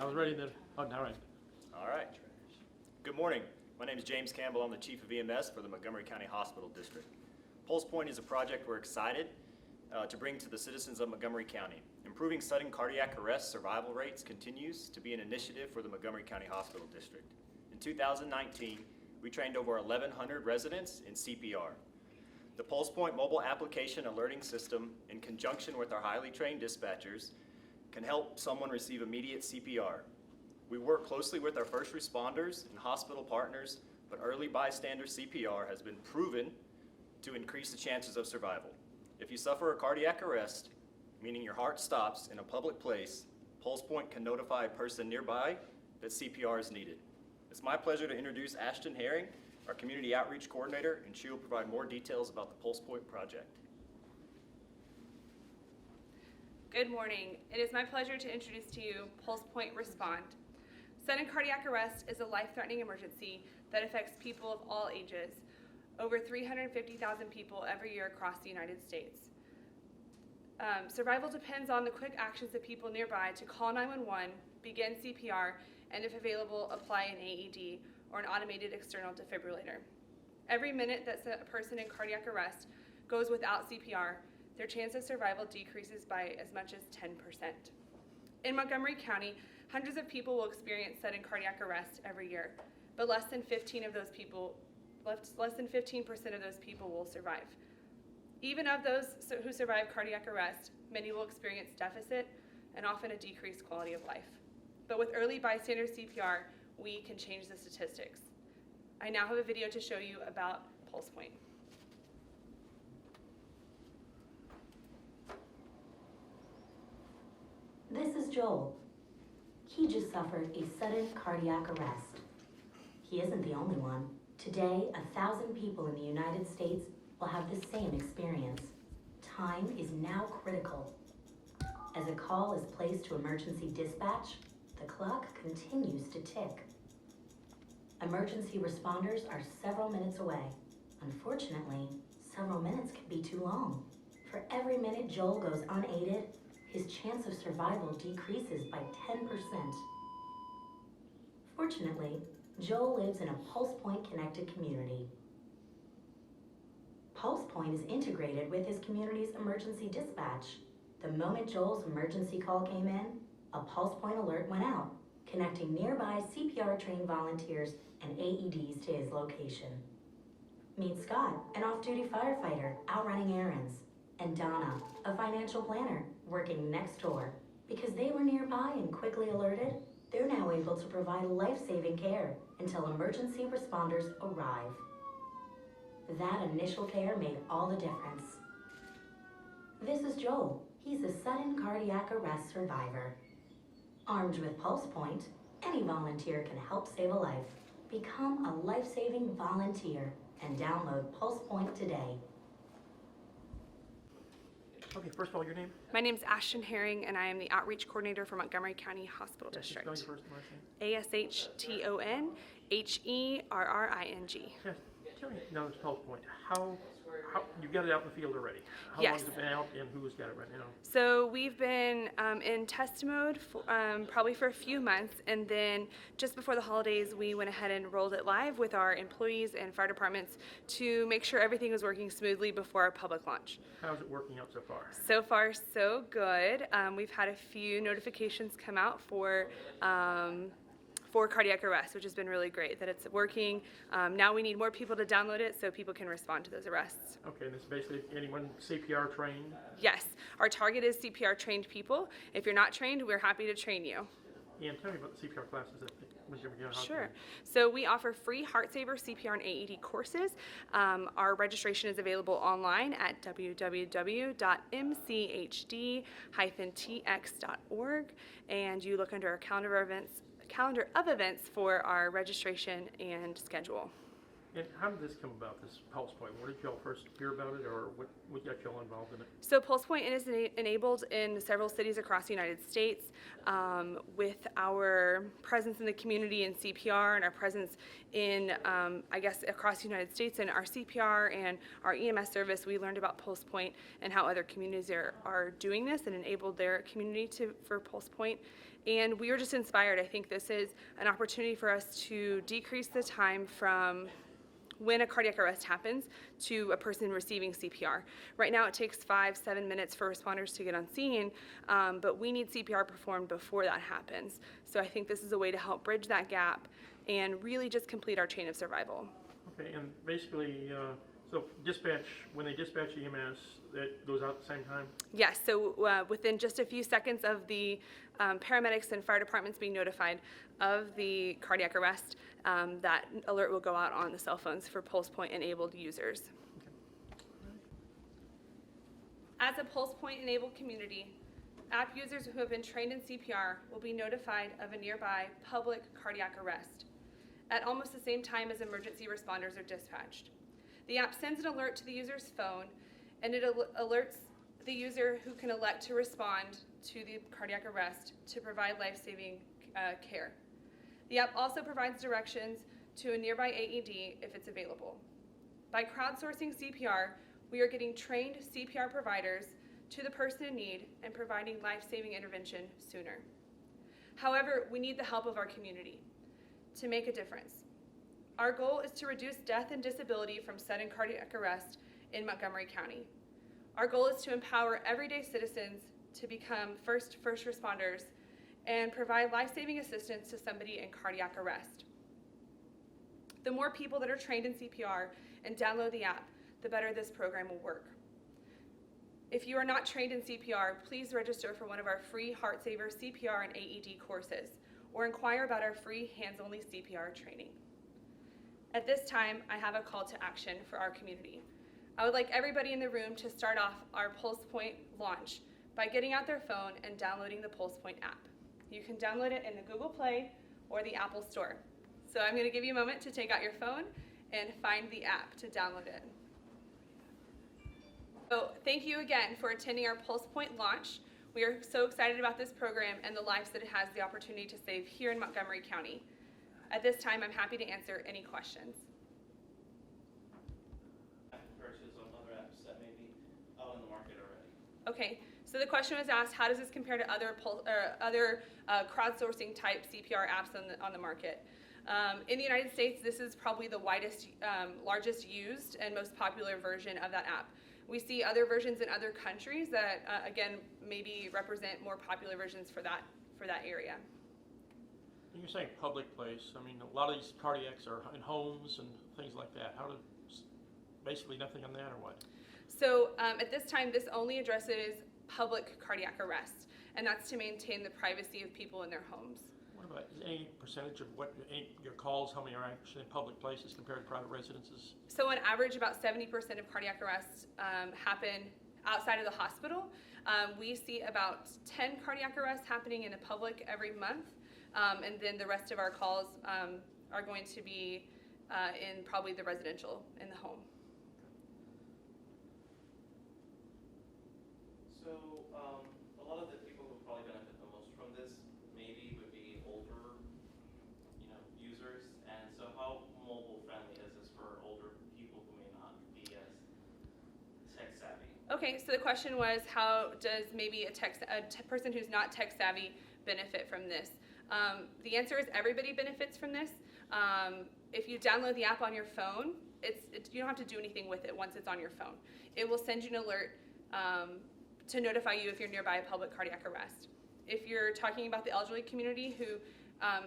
I was ready then. Oh, all right. All right. Good morning. My name is James Campbell. I'm the Chief of EMS for the Montgomery County Hospital District. Pulsepoint is a project we're excited to bring to the citizens of Montgomery County. Improving sudden cardiac arrest survival rates continues to be an initiative for the Montgomery County Hospital District. In 2019, we trained over 1,100 residents in CPR. The Pulsepoint mobile application alerting system, in conjunction with our highly trained dispatchers, can help someone receive immediate CPR. We work closely with our first responders and hospital partners, but early bystander CPR has been proven to increase the chances of survival. If you suffer a cardiac arrest, meaning your heart stops in a public place, Pulsepoint can notify a person nearby that CPR is needed. It's my pleasure to introduce Ashton Herring, our Community Outreach Coordinator, and she will provide more details about the Pulsepoint project. Good morning. It is my pleasure to introduce to you Pulsepoint Respond. Sudden cardiac arrest is a life-threatening emergency that affects people of all ages, over 350,000 people every year across the United States. Survival depends on the quick actions of people nearby to call 911, begin CPR, and if available, apply an AED or an automated external defibrillator. Every minute that a person in cardiac arrest goes without CPR, their chance of survival decreases by as much as 10%. In Montgomery County, hundreds of people will experience sudden cardiac arrest every year, but less than 15% of those people will survive. Even of those who survive cardiac arrest, many will experience deficit and often a decreased quality of life. But with early bystander CPR, we can change the statistics. I now have a video to show you about Pulsepoint. This is Joel. He just suffered a sudden cardiac arrest. He isn't the only one. Today, 1,000 people in the United States will have the same experience. Time is now critical. As a call is placed to emergency dispatch, the clock continues to tick. Emergency responders are several minutes away. Unfortunately, several minutes can be too long. For every minute Joel goes unaided, his chance of survival decreases by 10%. Fortunately, Joel lives in a Pulsepoint connected community. Pulsepoint is integrated with his community's emergency dispatch. The moment Joel's emergency call came in, a Pulsepoint alert went out, connecting nearby CPR-trained volunteers and AEDs to his location. Meet Scott, an off-duty firefighter out running errands, and Donna, a financial planner, working next door. Because they were nearby and quickly alerted, they're now able to provide life-saving care until emergency responders arrive. That initial care made all the difference. This is Joel. He's a sudden cardiac arrest survivor. Armed with Pulsepoint, any volunteer can help save a life. Become a life-saving volunteer and download Pulsepoint today. Okay, first of all, your name? My name is Ashton Herring, and I am the Outreach Coordinator for Montgomery County Hospital District. Spell your first and last name. ASHTONHERRING. Yes. Tell me, now it's Pulsepoint. How you got it out in the field already? How Yes. long has it been out, and who's got it right now? So we've been in test mode for, probably for a few months, and then just before the holidays we went ahead and rolled it live with our employees and fire departments to make sure everything was working smoothly before our public launch. How's it working out so far? So far so good. We've had a few notifications come out for cardiac arrest, which has been really great that it's working. Now we need more people to download it so people can respond to those arrests. Okay, and it's basically anyone CPR trained? Yes, our target is CPR trained people. If you're not trained, we're happy to train you. And tell me about the CPR classes at Montgomery County Hospital. Sure. So we offer free heart saver CPR and AED courses. Our registration is available online at www.mchd-tx.org, and you look under our calendar of events for our registration and schedule. And how did this come about, this Pulsepoint? Where did y'all first hear about it, or what got y'all involved in it? So Pulsepoint is enabled in several cities across the United States. With our presence in the community in CPR and our presence in, I guess, across the United States in our CPR and our EMS service, we learned about Pulsepoint and how other communities are doing this and enabled their community for Pulsepoint. And we were just inspired. I think this is an opportunity for us to decrease the time from when a cardiac arrest happens to a person receiving CPR. Right now it takes 5-7 minutes for responders to get on scene, but we need CPR performed before that happens. So I think this is a way to help bridge that gap and really just complete our chain of survival. Okay, and basically, so dispatch, when they dispatch EMS, that goes out at the same time? Yes, so within just a few seconds of the paramedics and fire departments being notified of the cardiac arrest, that alert will go out on the cell phones for Pulsepoint enabled users. As a Pulsepoint enabled community, app users who have been trained in CPR will be notified of a nearby public cardiac arrest at almost the same time as emergency responders are dispatched. The app sends an alert to the user's phone, and it alerts the user who can elect to respond to the cardiac arrest to provide life-saving care. The app also provides directions to a nearby AED if it's available. By crowdsourcing CPR, we are getting trained CPR providers to the person in need and providing life-saving intervention sooner. However, we need the help of our community to make a difference. Our goal is to reduce death and disability from sudden cardiac arrest in Montgomery County. Our goal is to empower everyday citizens to become first responders and provide life-saving assistance to somebody in cardiac arrest. The more people that are trained in CPR and download the app, the better this program will work. If you are not trained in CPR, please register for one of our free Heart Saver CPR and AED courses, or inquire about our free hands-only CPR training. At this time, I have a call to action for our community. I would like everybody in the room to start off our Pulsepoint launch by getting out their phone and downloading the Pulsepoint app. You can download it in the Google Play or the Apple Store. So I'm going to give you a moment to take out your phone and find the app to download it. So thank you again for attending our Pulsepoint launch. We are so excited about this program and the lives that it has the opportunity to save here in Montgomery County. At this time, I'm happy to answer any questions. Versus on other apps that may be out on the market already. Okay, so the question was asked, how does this compare to other crowdsourcing type CPR apps on the market? In the United States, this is probably the largest used and most popular version of that app. We see other versions in other countries that, again, maybe represent more popular versions for that area. When you're saying public place, I mean, a lot of these cardiacs are in homes and things like that. Basically nothing on that, or what? So at this time, this only addresses public cardiac arrest, and that's to maintain the privacy of people in their homes. What about any percentage of your calls, how many are actually in public places compared to private residences? So on average, about 70% of cardiac arrests happen outside of the hospital. We see about 10 cardiac arrests happening in the public every month, and then the rest of our calls are going to be in probably the residential, in the home. So a lot of the people who probably benefit the most from this maybe would be older, users. And so how mobile friendly is this for older people who may not be as tech savvy? Okay, so the question was, how does maybe a person who's not tech savvy benefit from this? The answer is everybody benefits from this. If you download the app on your phone, you don't have to do anything with it once it's on your phone. It will send you an alert to notify you if you're nearby a public cardiac arrest. If you're talking about the elderly community who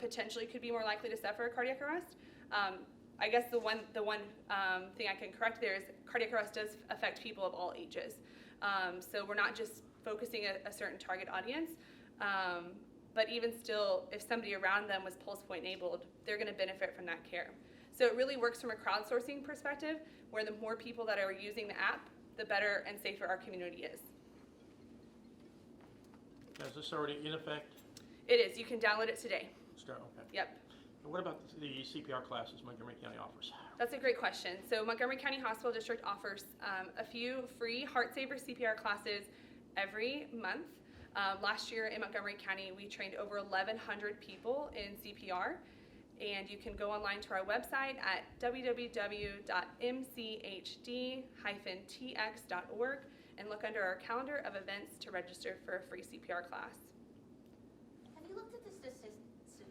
potentially could be more likely to suffer a cardiac arrest, I guess the one thing I can correct there is cardiac arrest does affect people of all ages. So we're not just focusing a certain target audience. But even still, if somebody around them was Pulsepoint enabled, they're going to benefit from that care. So it really works from a crowdsourcing perspective, where the more people that are using the app, the better and safer our community is. Is this already in effect? It is. You can download it today. Okay. Yep. And what about the CPR classes Montgomery County offers? That's a great question. So Montgomery County Hospital District offers a few free Heart Saver CPR classes every month. Last year in Montgomery County, we trained over 1,100 people in CPR. And you can go online to our website at www.mchd-tx.org and look under our calendar of events to register for a free CPR class. Have you looked at the statistics to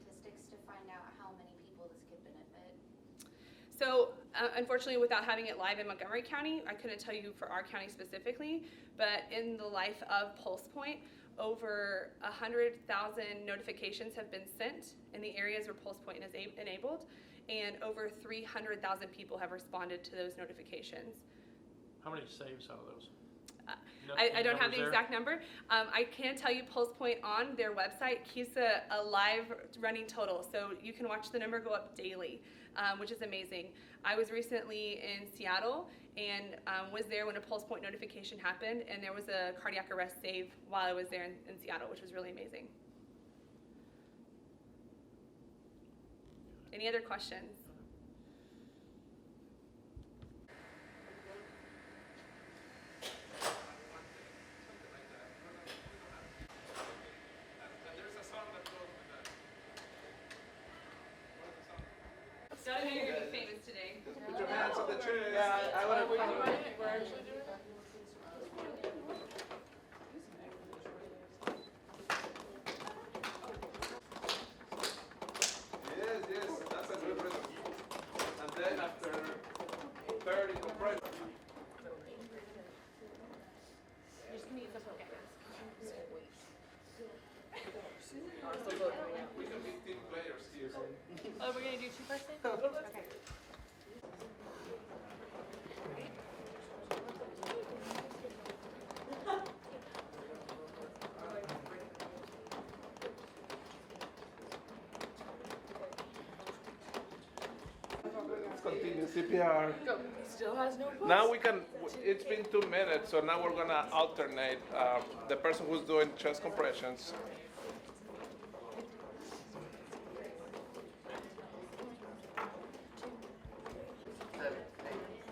find out how many people this could benefit? So unfortunately, without having it live in Montgomery County, I couldn't tell you for our county specifically, but in the life of Pulsepoint, over 100,000 notifications have been sent in the areas where Pulsepoint is enabled, and over 300,000 people have responded to those notifications. How many saves out of those? I don't have the Numbers there? exact number. I can tell you Pulsepoint on their website keeps a live running total, so you can watch the number go up daily, which is amazing. I was recently in Seattle and was there when a Pulsepoint notification happened, and there was a cardiac arrest save while I was there in Seattle, which was really amazing. Any other questions? Doug, you're gonna be famous today. Put your hands on the chest. Yeah, I want to put you. We're actually doing it? Yes, that's a good rhythm. And then after 30 compressions. We can be team players here. Oh, we're gonna do 2-person? Okay. Let's continue CPR. Still has no pulse. Now we can, it's been 2 minutes, so now we're gonna alternate the person who's doing chest compressions.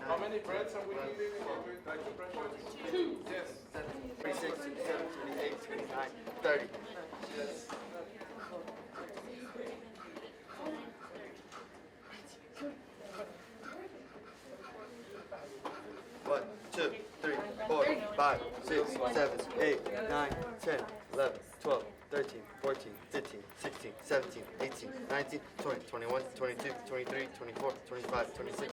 How many breaths are we giving while doing back compressions? 2. Yes. 26, 27, 28, 29, 30. Yes. One, 2, 3, 4, 5, 6, 7, 8, 9, 10, 11, 12, 13, 14, 15, 16, 17, 18, 19, 20, 21, 22, 23, 24, 25, 26,